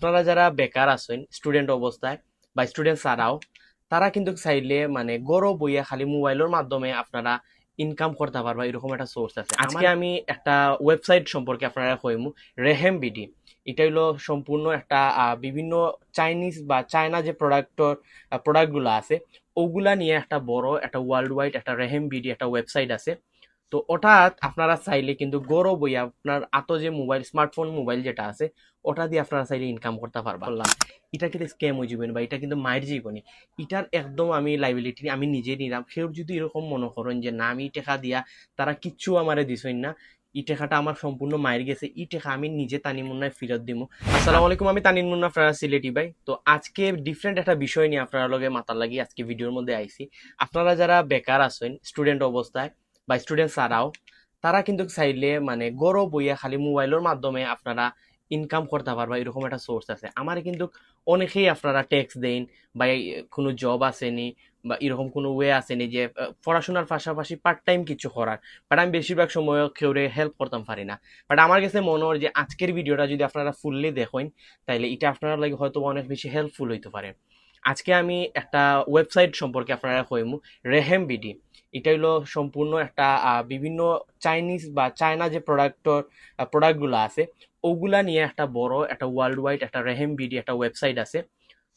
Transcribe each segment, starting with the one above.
আপনারা যারা বেকার আছেন স্টুডেন্ট অবস্থায় বা স্টুডেন্ট ছাড়াও, তারা কিন্তু চাইলে মানে গড় বইয়া খালি মোবাইলের মাধ্যমে আপনারা ইনকাম করতে পারবা, এরকম একটা সোর্স আছে। আজকে আমি একটা ওয়েবসাইট সম্পর্কে আপনারা কইমু, রেহেম বিডি। এটা হলো সম্পূর্ণ একটা বিভিন্ন চাইনিজ বা চায়না যে প্রোডাক্টগুলো আছে ওগুলা নিয়ে একটা বড় একটা ওয়ার্ল্ড ওয়াইড একটা রেহেম বিডি একটা ওয়েবসাইট আছে। তো ওটা আপনারা চাইলে কিন্তু গৌরব বইয়া আপনার আতো যে মোবাইল স্মার্টফোন মোবাইল যেটা আছে ওটা দিয়ে আপনারা চাইলে ইনকাম করতে পারবা। বললাম এটা কিন্তু স্ক্যাম হয়ে যাবেন বা এটা কিন্তু মায়ের জীবনী, এটার একদম আমি লাইবিলিটি আমি নিজে নিলাম। কেউ যদি এরকম মনে করেন যে না আমি টাকা দিয়া তারা কিচ্ছু আমারে দিছই না, ই টাকাটা আমার সম্পূর্ণ মায়ের গেছে, ই টাকা আমি নিজে তানি মুন্নায় ফেরত দিব। আসসালামু আলাইকুম, আমি তানিন মুন্না, আপনারা সিলেটি ভাই। তো আজকে ডিফারেন্ট একটা বিষয় নিয়ে আপনারা লগে মাথার লাগি আজকে ভিডিওর মধ্যে আইছি। আপনারা যারা বেকার আছেন স্টুডেন্ট অবস্থায় বা স্টুডেন্ট ছাড়াও, তারা কিন্তু চাইলে মানে গড় বইয়া খালি মোবাইলের মাধ্যমে আপনারা ইনকাম করতে পারবা, এরকম একটা সোর্স আছে। আমার কিন্তু অনেকেই আপনারা ট্যাক্স দেন বা কোনো জব আসেনি বা এরকম কোনো ওয়ে আসেনি যে পড়াশোনার পাশাপাশি পার্ট টাইম কিছু করার, বাট আমি বেশিরভাগ সময় কেউরে হেল্প করতাম পারি না। বাট আমার কাছে মনে হয় যে আজকের ভিডিওটা যদি আপনারা ফুললি দেখেন তাইলে এটা আপনারা লাগে হয়তো অনেক বেশি হেল্পফুল হইতে পারে। আজকে আমি একটা ওয়েবসাইট সম্পর্কে আপনারা কইমু, রেহেম বিডি। এটা হলো সম্পূর্ণ একটা বিভিন্ন চাইনিজ বা চায়না যে প্রোডাক্টগুলো আছে ওগুলা নিয়ে একটা বড় একটা ওয়ার্ল্ড ওয়াইড একটা রেহেম বিডি একটা ওয়েবসাইট আছে।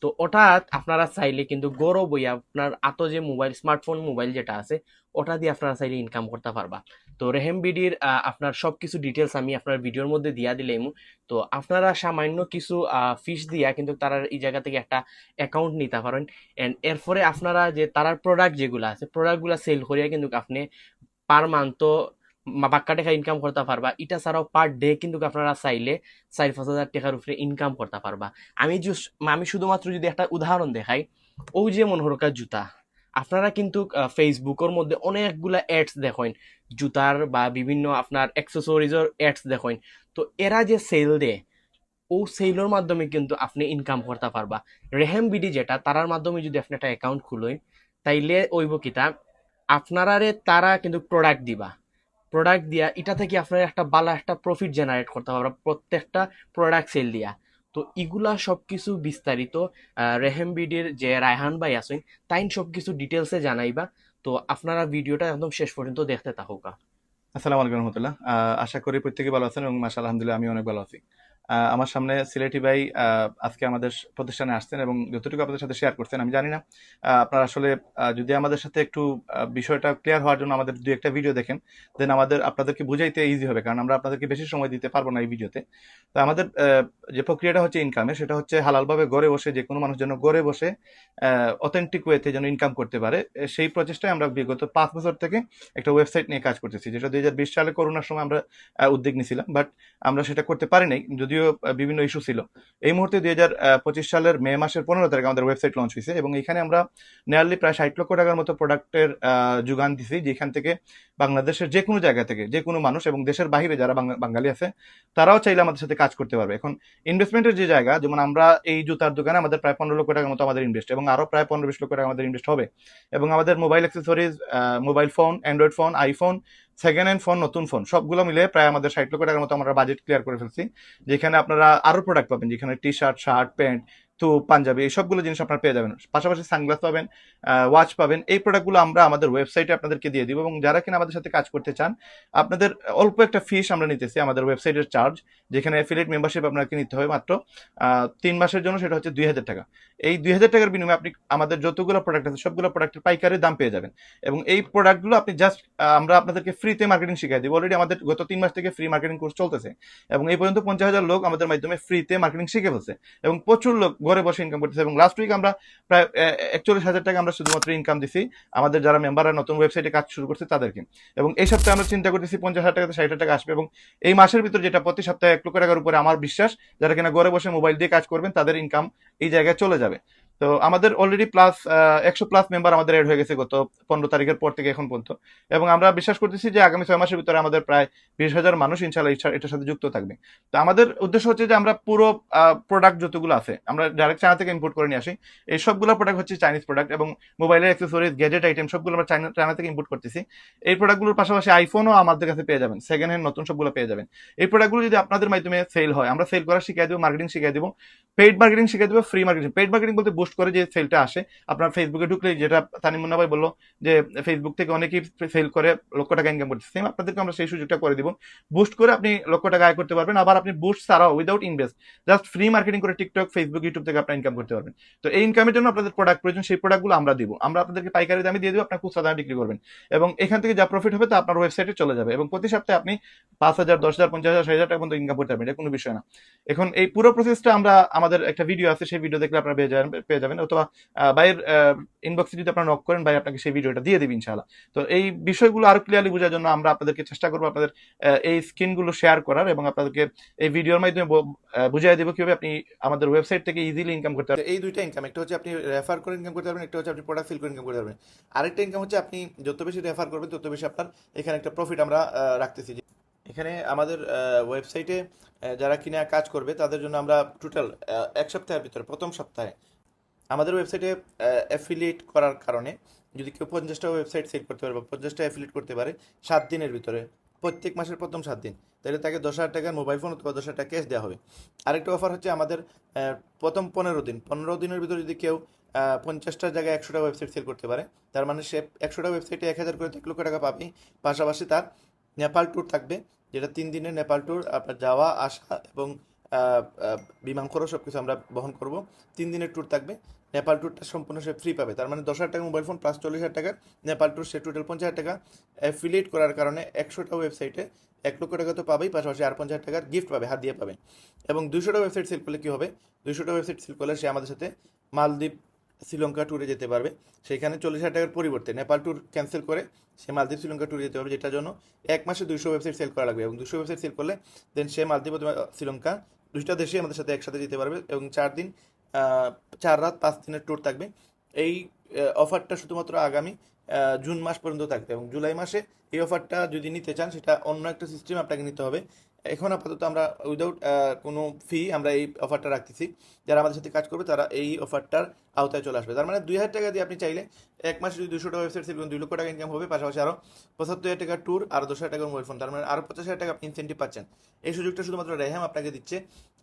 তো ওটা আপনারা চাইলে কিন্তু গৌরব বইয়া আপনার আতো যে মোবাইল স্মার্টফোন মোবাইল যেটা আছে ওটা দিয়ে আপনারা চাইলে ইনকাম করতে পারবা। তো রেহেম বিডির আপনার সবকিছু ডিটেলস আমি আপনার ভিডিওর মধ্যে দিয়া দিলাম। তো আপনারা সামান্য কিছু ফিস দিয়া কিন্তু তারা এই জায়গা থেকে একটা অ্যাকাউন্ট নিতে পারেন। এন্ড এরপরে আপনারা যে তারার প্রোডাক্ট যেগুলো আছে প্রোডাক্টগুলো সেল করিয়া কিন্তু আপনি পার মান্থ তো বাক্কা টাকা ইনকাম করতে পারবা। এটা ছাড়াও পার ডে কিন্তু আপনারা চাইলে 4-5 হাজার টাকার উপরে ইনকাম করতে পারবা। আমি শুধুমাত্র যদি একটা উদাহরণ দেখাই, ওই যে মনোহরকা জুতা, আপনারা কিন্তু ফেসবুকের মধ্যে অনেকগুলা অ্যাডস দেখেন জুতার বা বিভিন্ন আপনার অ্যাক্সেসরিজের অ্যাডস দেখেন। তো এরা যে সেল দেয় ও সেলের মাধ্যমে কিন্তু আপনি ইনকাম করতে পারবা। রেহেম বিডি যেটা তারার মাধ্যমে যদি আপনি একটা অ্যাকাউন্ট খুলেন তাইলে ওইব কিতা আপনারারে তারা কিন্তু প্রোডাক্ট দিবা, প্রোডাক্ট দিয়া এটা থেকে আপনার একটা ভালো একটা প্রফিট জেনারেট করতে পারবা প্রত্যেকটা প্রোডাক্ট সেল দিয়া। তো এগুলা সবকিছু বিস্তারিত রেহেম বিডির যে রায়হান ভাই আছেন তাইন সবকিছু ডিটেলসে জানাইবা। তো আপনারা ভিডিওটা একদম শেষ পর্যন্ত দেখতে থাকুকা। আসসালামু আলাইকুম রহমতুল্লাহ। আশা করি প্রত্যেকে ভালো আছেন এবং মাশাআল্লাহ আলহামদুলিল্লাহ আমি অনেক ভালো আছি। আমার সামনে সিলেটি ভাই আজকে আমাদের প্রতিষ্ঠানে আসছেন এবং যতটুকু আপনাদের সাথে শেয়ার করছেন আমি জানি না আপনারা আসলে যদি আমাদের সাথে একটু বিষয়টা ক্লিয়ার হওয়ার জন্য আমাদের দুই একটা ভিডিও দেখেন, দেন আপনাদেরকে বুঝাইতে ইজি হবে, কারণ আমরা আপনাদেরকে বেশি সময় দিতে পারবো না এই ভিডিওতে। তো আমাদের যে প্রক্রিয়াটা হচ্ছে ইনকামের, সেটা হচ্ছে হালালভাবে ঘরে বসে যে কোনো মানুষ যেন ঘরে বসে অথেন্টিক ওয়েতে যেন ইনকাম করতে পারে, সেই প্রচেষ্টায় আমরা বিগত 5 বছর থেকে একটা ওয়েবসাইট নিয়ে কাজ করতেছি, যেটা 2020 সালে করোনার সময় আমরা উদ্যোগ নিয়েছিলাম, বাট আমরা সেটা করতে পারি নাই, যদিও বিভিন্ন ইস্যু ছিল। এই মুহূর্তে 2025 সালের মে মাসের 15 তারিখ আমাদের ওয়েবসাইট লঞ্চ হয়েছে এবং এখানে আমরা নিয়ারলি প্রায় 60 লক্ষ টাকার মতো প্রোডাক্টের যোগান দিছি, যেখান থেকে বাংলাদেশের যে কোনো জায়গা থেকে যে কোনো মানুষ এবং দেশের বাইরে যারা বাঙালি আছে তারাও চাইলে আমাদের সাথে কাজ করতে পারবে। এখন ইনভেস্টমেন্টের যে জায়গা, যেমন আমরা এই জুতার দোকানে আমাদের প্রায় 15 লক্ষ টাকার মতো আমাদের ইনভেস্ট, এবং আরো প্রায় 15-20 লক্ষ টাকা আমাদের ইনভেস্ট হবে। এবং আমাদের mobile accessories, mobile phone, Android phone, iPhone, second hand phone, নতুন ফোন, সবগুলো মিলে প্রায় আমাদের 60 লক্ষ টাকার মতো আমরা বাজেট ক্লিয়ার করে ফেলছি, যেখানে আপনারা আরো প্রোডাক্ট পাবেন, যেখানে টি শার্ট, শার্ট, প্যান্ট, তো পাঞ্জাবি, এই সবগুলো জিনিস আপনারা পেয়ে যাবেন। পাশাপাশি সানগ্লাস পাবেন, ওয়াচ পাবেন। এই প্রোডাক্টগুলো আমরা আমাদের ওয়েবসাইটে আপনাদেরকে দিয়ে দিব, এবং যারা কিনা আমাদের সাথে কাজ করতে চান, আপনাদের অল্প একটা ফিস আমরা নিতেছি, আমাদের ওয়েবসাইটের চার্জ, যেখানে অ্যাফিলিয়েট মেম্বারশিপ আপনাকে নিতে হবে মাত্র 3 মাসের জন্য, সেটা হচ্ছে 2000 টাকা। এই 2000 টাকার বিনিময়ে আপনি আমাদের যতগুলো প্রোডাক্ট আছে সবগুলো প্রোডাক্টের পাইকারি দাম পেয়ে যাবেন, এবং এই প্রোডাক্টগুলো আপনি জাস্ট আমরা আপনাদেরকে ফ্রিতে মার্কেটিং শিখাই দিব। অলরেডি আমাদের গত 3 মাস থেকে ফ্রি মার্কেটিং কোর্স চলতেছে, এবং এই পর্যন্ত 50,000 লোক আমাদের মাধ্যমে ফ্রিতে মার্কেটিং শিখে ফেলছে, এবং প্রচুর লোক ঘরে বসে ইনকাম করতেছে। এবং লাস্ট উইক আমরা প্রায় 41,000 টাকা আমরা শুধুমাত্র ইনকাম দিছি আমাদের যারা মেম্বাররা নতুন ওয়েবসাইটে কাজ শুরু করছে তাদেরকে। এবং এই সপ্তাহে আমরা চিন্তা করতেছি 50,000 টাকাতে 60,000 টাকা আসবে, এবং এই মাসের ভিতর যেটা প্রতি সপ্তাহে 1 লক্ষ টাকার উপরে, আমার বিশ্বাস যারা কিনা ঘরে বসে মোবাইল দিয়ে কাজ করবেন তাদের ইনকাম এই জায়গায় চলে যাবে। তো আমাদের অলরেডি প্লাস 100+ মেম্বার আমাদের এড হয়ে গেছে গত 15 তারিখের পর থেকে এখন পর্যন্ত, এবং আমরা বিশ্বাস করতেছি যে আগামী 6 মাসের ভিতরে আমাদের প্রায় 20,000 মানুষ ইনশাল্লাহ এটার সাথে যুক্ত থাকবে। তো আমাদের উদ্দেশ্য হচ্ছে যে আমরা পুরো প্রোডাক্ট যতগুলো আছে আমরা ডাইরেক্ট চায়না থেকে ইম্পোর্ট করে নিয়ে আসি। এই সবগুলো প্রোডাক্ট হচ্ছে চাইনিজ প্রোডাক্ট, এবং মোবাইলের অ্যাক্সেসরিজ, গ্যাজেট আইটেম সবগুলো আমরা চায়না থেকে ইম্পোর্ট করতেছি। এই প্রোডাক্টগুলোর পাশাপাশি আইফোনও আমাদের কাছে পেয়ে যাবেন, সেকেন্ড হ্যান্ড নতুন সবগুলো পেয়ে যাবেন। এই প্রোডাক্টগুলো যদি আপনাদের মাধ্যমে সেল হয়, আমরা সেল করা শিখিয়ে দেবো, মার্কেটিং শিখিয়ে দেবো, পেইড মার্কেটিং শিখিয়ে দেবো, ফ্রি মার্কেটিং। পেইড মার্কেটিং বলতে বুস্ট করে যে সেলটা আসে, আপনার ফেসবুকে ঢুকলে, যেটা তানিমুন্না ভাই বললো যে ফেসবুক থেকে অনেকেই সেল করে লক্ষ টাকা ইনকাম করছে, সেম আপনাদেরকে আমরা সেই সুযোগটা করে দিব। বুস্ট করে আপনি লক্ষ টাকা আয় করতে পারবেন, আবার আপনি বুস্ট ছাড়াও without invest just free marketing করে টিকটক, ফেসবুক, ইউটিউব থেকে আপনি ইনকাম করতে পারবেন। তো এই ইনকামের জন্য আপনাদের প্রোডাক্ট প্রয়োজন, সেই প্রোডাক্টগুলো আমরা দিব, আমরা আপনাদেরকে পাইকারি দামে দিয়ে দেবো, আপনার খুচরা দামে বিক্রি করবেন, এবং এখান থেকে যা প্রফিট হবে তা আপনার ওয়েবসাইটে চলে যাবে, এবং প্রতি সপ্তাহে আপনি 5,000, 10,000, 50,000, 60,000 টাকা পর্যন্ত ইনকাম করতে পারবেন, এটা কোনো বিষয় না। এখন এই পুরো প্রসেসটা আমরা, আমাদের একটা ভিডিও আছে, সেই ভিডিও দেখলে আপনারা পেয়ে যাবেন, অথবা ভাইয়ের ইনবক্সে যদি আপনারা নক করেন, ভাই আপনাকে সেই ভিডিওটা দিয়ে দিবেন ইনশাআল্লাহ। তো এই বিষয়গুলো আরো ক্লিয়ারলি বোঝার জন্য আমরা আপনাদেরকে চেষ্টা করবো আপনাদের এই স্ক্রিনগুলো শেয়ার করার, এবং আপনাদেরকে এই ভিডিওর মাধ্যমে বুঝিয়ে দেবো কিভাবে আপনি আমাদের ওয়েবসাইট থেকে ইজিলি ইনকাম করতে পারবেন। এই দুইটা ইনকাম, একটা হচ্ছে আপনি রেফার করে ইনকাম করতে পারবেন, একটা হচ্ছে আপনি প্রোডাক্ট সেল করে ইনকাম করতে পারবেন। আরেকটা ইনকাম হচ্ছে আপনি যত বেশি রেফার করবেন তত বেশি আপনার এখানে একটা প্রফিট আমরা রাখতেছি। এখানে আমাদের ওয়েবসাইটে যারা কিনা কাজ করবে তাদের জন্য আমরা টোটাল এক সপ্তাহের ভিতরে, প্রথম সপ্তাহে আমাদের ওয়েবসাইটে অ্যাফিলিয়েট করার কারণে যদি কেউ 50টা ওয়েবসাইট সেল করতে পারে বা 50টা অ্যাফিলিয়েট করতে পারে 7 দিনের ভিতরে, প্রত্যেক মাসের প্রথম 7 দিন, তাহলে তাকে 10,000 টাকার মোবাইল ফোন অথবা 10,000 টাকা ক্যাশ দেওয়া হবে। আরেকটা অফার হচ্ছে আমাদের প্রথম 15 দিনের ভিতরে যদি কেউ 50টা জায়গায় 100টা ওয়েবসাইট সেল করতে পারে, তার মানে সে 100টা ওয়েবসাইটে 1,000 করে 1 লক্ষ টাকা পাবে। পাশাপাশি তার নেপাল ট্যুর থাকবে, যেটা 3 দিনের নেপাল ট্যুর, আপনার যাওয়া আসা এবং বিমান খরচ সব কিছু আমরা বহন করব। 3 দিনের ট্যুর থাকবে, নেপাল ট্যুরটা সম্পূর্ণ সে ফ্রি পাবে। তার মানে 10,000 টাকা মোবাইল ফোন প্লাস 40,000 টাকার নেপাল ট্যুর, সে টোটাল 50,000 টাকা অ্যাফিলিয়েট করার কারণে 100টা ওয়েবসাইটে 1 লক্ষ টাকা তো পাবেই, পাশাপাশি আর 50,000 টাকার গিফট পাবে, হাত দিয়ে পাবে। এবং 200টা ওয়েবসাইট সেল করলে কী হবে, 200টা ওয়েবসাইট সেল করলে সে আমাদের সাথে মালদ্বীপ, শ্রীলঙ্কা ট্যুরে যেতে পারবে। সেখানে 40,000 টাকার পরিবর্তে নেপাল ট্যুর ক্যান্সেল করে সে মালদ্বীপ, শ্রীলঙ্কা ট্যুরে যেতে পারবে, যেটার জন্য 1 মাসে 200 ওয়েবসাইট সেল করা লাগবে। এবং 200 ওয়েবসাইট সেল করলে দেন সে মালদ্বীপ অথবা শ্রীলঙ্কা, দুইটা দেশে আমাদের সাথে একসাথে যেতে পারবে। এবং 4 দিন, 4 রাত 5 দিনের ট্যুর থাকবে। এই অফারটা শুধুমাত্র আগামী জুন মাস পর্যন্ত থাকবে, এবং জুলাই মাসে এই অফারটা যদি নিতে চান সেটা অন্য একটা সিস্টেম আপনাকে নিতে হবে। এখন আপাতত আমরা উইদাউট কোনো ফি আমরা এই অফারটা রাখতেছি, যারা আমাদের সাথে কাজ করবে তারা এই অফারটার আওতায় চলে আসবে। তার মানে 2,000 টাকা দিয়ে আপনি চাইলে 1 মাসে যদি 200টা ওয়েবসাইট সেল করেন 2 লক্ষ টাকা ইনকাম হবে, পাশাপাশি আরও 75,000 টাকার ট্যুর আর 10,000 টাকার মোবাইল ফোন, তার মানে আরও 50,000 টাকা আপনি ইনসেন্টিভ পাচ্ছেন। এই সুযোগটা শুধুমাত্র রেহাম আপনাকে দিচ্ছে,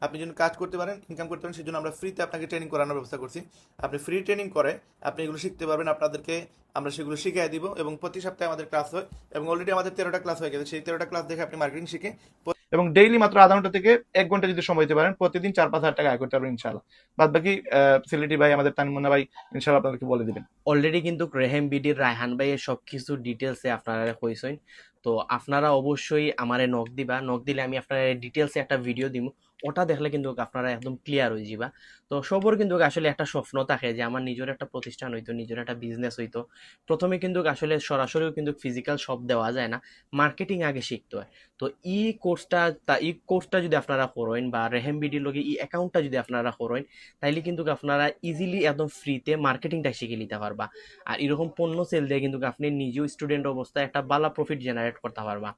আপনি যেন কাজ করতে পারেন, ইনকাম করতে পারেন, সেই জন্য আমরা ফ্রিতে আপনাকে ট্রেনিং করানোর ব্যবস্থা করছি। আপনি ফ্রি ট্রেনিং করে আপনি এগুলো শিখতে পারবেন, আপনাদেরকে আমরা সেগুলো শিখিয়ে দিব, এবং প্রতি সপ্তাহে আমাদের ক্লাস হয়, এবং অলরেডি আমাদের 13টা ক্লাস হয়ে গেছে। সেই 13টা ক্লাস দেখে আপনি মার্কেটিং শিখে, এবং ডেইলি মাত্র আধা ঘন্টা থেকে 1 ঘন্টা যদি সময় দিতে পারেন, প্রতিদিন 4-5 হাজার টাকা আয় করতে পারবেন ইনশাআল্লাহ। বাদ বাকি সিলেটি ভাই, আমাদের তানিমুন্না ভাই ইনশাআল্লাহ আপনাদেরকে বলে দিবেন। অলরেডি কিন্তু রেহেম বিডির রায়হান ভাইয়ের সবকিছু ডিটেলসে আপনারা কইছেন। তো আপনারা অবশ্যই আমারে নক দিবা, নক দিলে আমি আপনার ডিটেলসে একটা ভিডিও দিব, ওটা দেখলে কিন্তু আপনারা একদম ক্লিয়ার হয়ে যাবা। তো সবর কিন্তু আসলে একটা স্বপ্ন থাকে যে আমার নিজের একটা প্রতিষ্ঠান হইতো, নিজের একটা বিজনেস হইতো। প্রথমে কিন্তু আসলে সরাসরিও কিন্তু ফিজিক্যাল শপ দেওয়া যায় না, মার্কেটিং আগে শিখতে হয়। তো ই কোর্সটা যদি আপনারা করেন, বা রেহেম বিডির লগে ই অ্যাকাউন্টটা যদি আপনারা করেন, তাইলে কিন্তু আপনারা ইজিলি একদম ফ্রিতে মার্কেটিংটা শিখে নিতে পারবা। আর এরকম পণ্য সেল দিয়ে কিন্তু আপনি নিজেও স্টুডেন্ট অবস্থায় একটা ভালো প্রফিট জেনারেট করতে পারবা।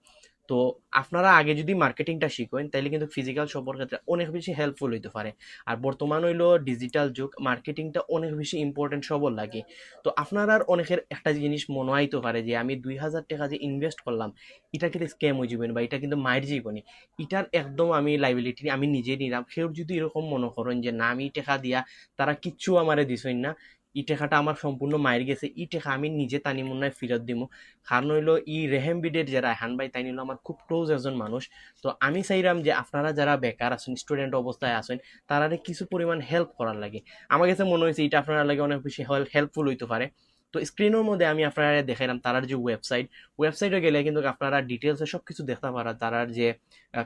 তো আপনারা আগে যদি মার্কেটিংটা শিখেন তাহলে কিন্তু ফিজিক্যাল শপের ক্ষেত্রে অনেক বেশি হেল্পফুল হইতে পারে। আর বর্তমান হইলো ডিজিটাল যুগ, মার্কেটিংটা অনেক বেশি ইম্পর্টেন্ট সবর লাগে। তো আপনারা অনেকের একটা জিনিস মনে হইতে পারে যে আমি 2,000 টাকা যে ইনভেস্ট করলাম, এটা কিন্তু স্ক্যাম হয়ে যাবেন বা এটা কিন্তু মায়ের জীবনী, এটার একদম আমি লাইবিলিটি আমি নিজে নিলাম। কেউ যদি এরকম মনে করেন যে না আমি টাকা দিয়া তারা কিচ্ছু আমারে দিছেন না, ই টাকাটা আমার সম্পূর্ণ মায়ের গেছে, ই টাকা আমি নিজে তানি মুন্নায় ফেরত দিব। কারণ হইলো ই রেহেম বিডের যে রায়হান ভাই তাই নিল আমার খুব ক্লোজ একজন মানুষ। তো আমি চাইলাম যে আপনারা যারা বেকার আছেন, স্টুডেন্ট অবস্থায় আছেন, তারা কিছু পরিমাণ হেল্প করার লাগে। আমার কাছে মনে হয়েছে এটা আপনারা লাগে অনেক বেশি হেল্পফুল হইতে পারে। তো স্ক্রিনের মধ্যে আমি আপনারা দেখাইলাম তারার যে ওয়েবসাইটে গেলে কিন্তু আপনারা ডিটেলসে সব কিছু দেখতে পারা, তারার যে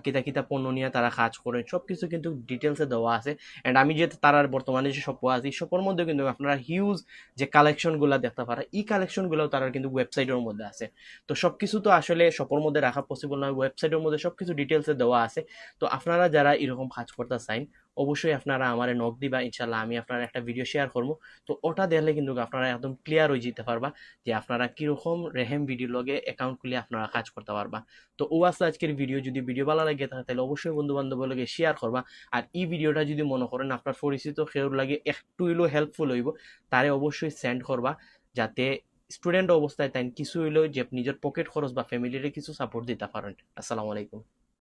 কিতা কিতা পণ্য নিয়ে তারা কাজ করেন সব কিছু কিন্তু ডিটেলসে দেওয়া আছে। অ্যান্ড আমি যে তারার বর্তমানে যে শপ আছে এই শপের মধ্যে কিন্তু আপনারা হিউজ যে কালেকশনগুলো দেখতে পারা, এই কালেকশনগুলো তারার কিন্তু ওয়েবসাইটের মধ্যে আছে। তো সব কিছু তো আসলে শপের মধ্যে রাখা পসিবল নয়, ওয়েবসাইটের মধ্যে সব কিছু ডিটেলসে দেওয়া আছে। তো আপনারা যারা এরকম কাজ করতে চান অবশ্যই আপনারা আমারে নক দিবা, ইনশাল্লাহ আমি আপনার একটা ভিডিও শেয়ার করবো। তো ওটা দেখলে কিন্তু আপনারা একদম ক্লিয়ার হয়ে যেতে পারবা যে আপনারা কিরকম রেহেম ভিডিও লগে অ্যাকাউন্ট খুলে আপনারা কাজ করতে পারবা। তো ও আছে আজকের ভিডিও, যদি ভিডিও ভালো লাগে থাকে তাহলে অবশ্যই বন্ধু বান্ধবের লগে শেয়ার করবা। আর এই ভিডিওটা যদি মনে করেন আপনার পরিচিত কেউ লাগে একটু হইলেও হেল্পফুল হইব, তারে অবশ্যই সেন্ড করবা, যাতে স্টুডেন্ট অবস্থায় তাই কিছু হইলেও যে নিজের পকেট খরচ বা ফ্যামিলিরে কিছু সাপোর্ট দিতে পারেন। আসসালামু আলাইকুম।